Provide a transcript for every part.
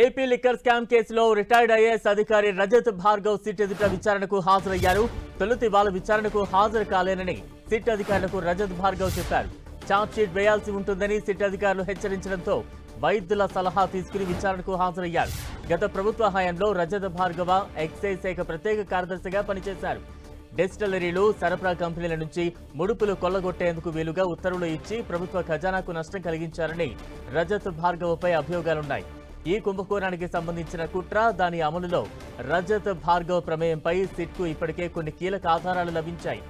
AP liquor scam కేసులో retired IAS అధికారి Rajat Bhargav SIT ఎదుట విచారణకు హాజరయ్యారు. తొలుత వాళ్ళ విచారణకు హాజరు కాలేనని సిట్ అధికారులకు రజత్ భార్గవ్ చెప్పారు. ఛార్జ్ షీట్ వేయాల్సి ఉంటుందని సిట్ అధికారులు హెచ్చరించడంతో వైద్యుల సలహా తీసుకుని విచారణకు హాజరయ్యారు. గత ప్రభుత్వ హయాంలో రజత్ భార్గవ ఎక్సైజ్ శాఖ ప్రత్యేక కార్యదర్శిగా పనిచేశారు. డిస్టిలరీలు, సరఫరా కంపెనీల నుంచి ముడుపులు కొల్లగొట్టేందుకు వీలుగా ఉత్తర్వులు ఇచ్చి ప్రభుత్వ ఖజానాకు నష్టం కలిగించారని రజత్ భార్గవపై అభియోగాలున్నాయి. ఈ కుంభకోణానికి సంబంధించిన కుట్ర, దాని అమలులో రజత్ భార్గవ్ ప్రమేయంపై సిట్కు ఇప్పటికే కొన్ని కీలక ఆధారాలు లభించాయి.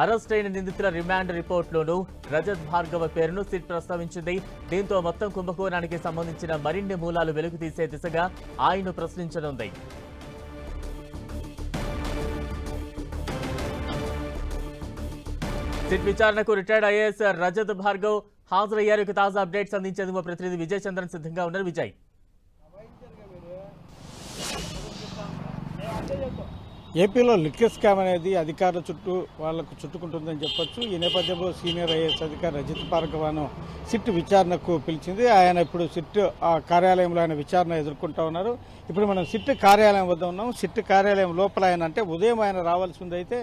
అరెస్ట్ అయిన నిందితుల రిమాండ్ రిపోర్టులోనూ రజత్ భార్గవ పేరును సిట్ ప్రస్తావించింది. దీంతో మొత్తం కుంభకోణానికి సంబంధించిన మరిన్ని మూలాలు వెలుగు తీసే దిశగా ఆయన ప్రశ్నించనుంది. సిట్ విచారణకు రిటైర్డ్ ఐఏఎస్ రజత్ భార్గవ్ హాజరయ్యారు. తాజా అప్డేట్స్ అందించేందుకు మా ప్రతినిధి విజయ్ చంద్రన్ సిద్ధంగా ఉన్నారు. విజయ్, ఏపీలో లిక్కర్ స్కామ్ అనేది అధికారుల చుట్టూ వాళ్లకు చుట్టుకుంటుందని చెప్పొచ్చు. ఈ నేపథ్యంలో సీనియర్ ఐఏఎస్ అధికారి రజత్ భార్గవను సిట్ విచారణకు పిలిచింది. ఆయన ఇప్పుడు సిట్ కార్యాలయంలో ఆయన విచారణ ఎదుర్కొంటా ఉన్నారు. ఇప్పుడు మనం సిట్ కార్యాలయం వద్ద ఉన్నాం. సిట్ కార్యాలయం లోపల ఆయన అంటే ఉదయం ఆయన రావాల్సి ఉంది. అయితే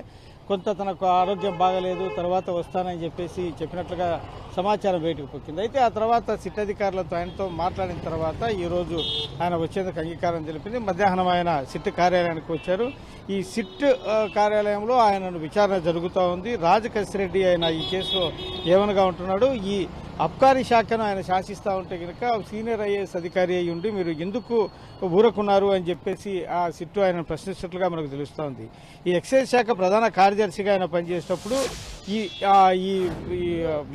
కొంత తనకు ఆరోగ్యం బాగలేదు, తర్వాత వస్తానని చెప్పేసి చెప్పినట్లుగా సమాచారం బయటకు పొక్కింది. అయితే ఆ తర్వాత సిట్ అధికారులతో ఆయనతో మాట్లాడిన తర్వాత ఈరోజు ఆయన వచ్చేందుకు అంగీకారం తెలిపింది. మధ్యాహ్నం ఆయన సిట్ కార్యాలయానికి వచ్చారు. ఈ సిట్ కార్యాలయంలో ఆయనను విచారణ జరుగుతూ ఉంది. రాజకసిరెడ్డి ఆయన ఈ కేసులో ఏమనగా ఉంటున్నాడు. ఈ అబ్కారీ శాఖను ఆయన శాసిస్తూ ఉంటే కనుక సీనియర్ ఐఏఎస్ అధికారి అయి ఉండి మీరు ఎందుకు ఊరకున్నారు అని చెప్పేసి ఆ సిట్టు ఆయన ప్రశ్నిస్తున్నట్లుగా మనకు తెలుస్తూ ఉంది. ఈ ఎక్సైజ్ శాఖ ప్రధాన కార్యదర్శిగా ఆయన పనిచేసేటప్పుడు ఈ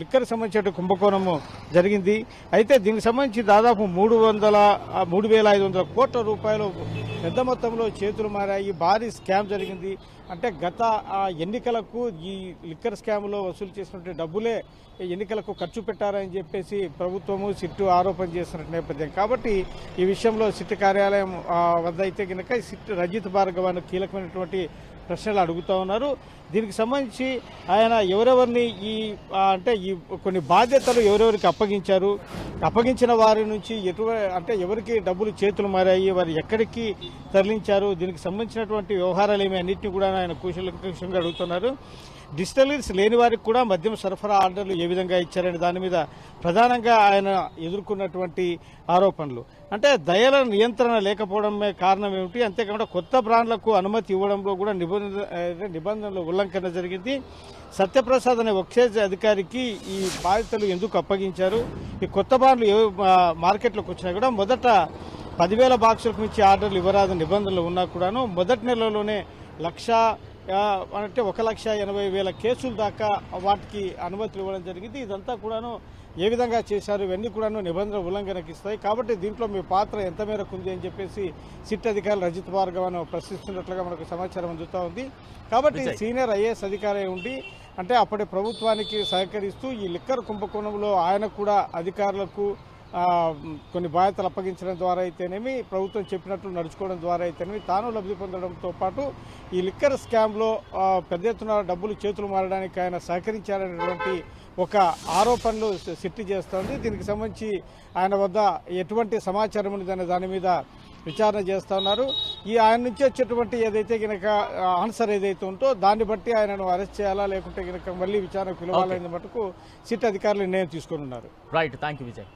లిక్కర్ సంబంధించిన కుంభకోణము జరిగింది. అయితే దీనికి సంబంధించి దాదాపు 3,500 కోట్ల రూపాయలు పెద్ద మొత్తంలో చేతులు మారాయి. భారీ స్కామ్ జరిగింది. అంటే గత ఎన్నికలకు ఈ లిక్కర్ స్కామ్లో వసూలు చేసినటువంటి డబ్బులే ఎన్నికలకు ఖర్చు పెట్టారని చెప్పేసి ప్రభుత్వము సిట్టు ఆరోపణ చేస్తున్న నేపథ్యం. కాబట్టి ఈ విషయంలో సిట్టు కార్యాలయం వద్ద అయితే కనుక సిట్టు రజత్ భార్గవను కీలకమైనటువంటి ప్రశ్నలు అడుగుతూ ఉన్నారు. దీనికి సంబంధించి ఆయన ఎవరెవరిని ఈ కొన్ని బాధ్యతలు ఎవరెవరికి అప్పగించారు, అప్పగించిన వారి నుంచి ఎవరికి డబ్బులు చేతులు మారాయి, వారు ఎక్కడికి తరలించారు, దీనికి సంబంధించినటువంటి వ్యవహారాలు ఏమి అన్నింటినీ కూడా ఆయన కూలంకషంగా అడుగుతున్నారు. డిస్టిలరీస్ లేని వారికి కూడా మద్యం సరఫరా ఆర్డర్లు ఏ విధంగా ఇచ్చారనే దాని మీద ప్రధానంగా ఆయన ఎదుర్కొన్నటువంటి ఆరోపణలు. అంటే దయల నియంత్రణ లేకపోవడమే కారణం ఏమిటి, అంతేకాకుండా కొత్త బ్రాండ్లకు అనుమతి ఇవ్వడంలో కూడా నిబంధనల ఉల్లంఘన జరిగింది. సత్యప్రసాద్ అనే ఎక్సైజ్ అధికారికి ఈ బాధ్యతలు ఎందుకు అప్పగించారు, ఈ కొత్త బ్రాండ్లు మార్కెట్లోకి వచ్చినా కూడా మొదట 10,000 బాక్సులకు మించి ఆర్డర్లు ఇవ్వరాదని నిబంధనలు ఉన్నా కూడాను మొదటి నెలలోనే 1,80,000 కేసుల దాకా వాటికి అనుమతులు ఇవ్వడం జరిగింది. ఇదంతా కూడాను ఏ విధంగా చేశారు, ఇవన్నీ కూడాను నిబంధనల ఉల్లంఘనకి ఇస్తాయి. కాబట్టి దీంట్లో మీ పాత్ర ఎంత మేరకు ఉంది అని చెప్పేసి సిట్ అధికారులు రజత్ భార్గవను ప్రశ్నిస్తున్నట్లుగా మనకు సమాచారం అందుతూ ఉంది. కాబట్టి సీనియర్ ఐఏఎస్ అధికారి ఉండి అంటే అప్పటి ప్రభుత్వానికి సహకరిస్తూ ఈ లిక్కర్ కుంభకోణంలో ఆయన కూడా అధికారులకు కొన్ని బాధ్యతలు అప్పగించడం ద్వారా అయితేనేమి, ప్రభుత్వం చెప్పినట్లు నడుచుకోవడం ద్వారా అయితేనేమి తాను లబ్ధి పొందడంతో పాటు ఈ లిక్కర్ స్కామ్లో పెద్ద ఎత్తున డబ్బులు చేతులు మారడానికి ఆయన సహకరించారనేటువంటి ఒక ఆరోపణలు సిట్టు చేస్తోంది. దీనికి సంబంధించి ఆయన వద్ద ఎటువంటి సమాచారం ఉందనే దాని మీద విచారణ చేస్తా ఉన్నారు. ఆయన నుంచి వచ్చేటువంటి ఏదైతే కనుక ఆన్సర్ ఏదైతే ఉందో దాన్ని బట్టి ఆయనను అరెస్ట్ చేయాలా లేకుంటే కనుక మళ్ళీ విచారణకు పిలవాలనే మటుకు సిట్ అధికారులు నిర్ణయం తీసుకుని ఉన్నారు. Right, thank you Vijay.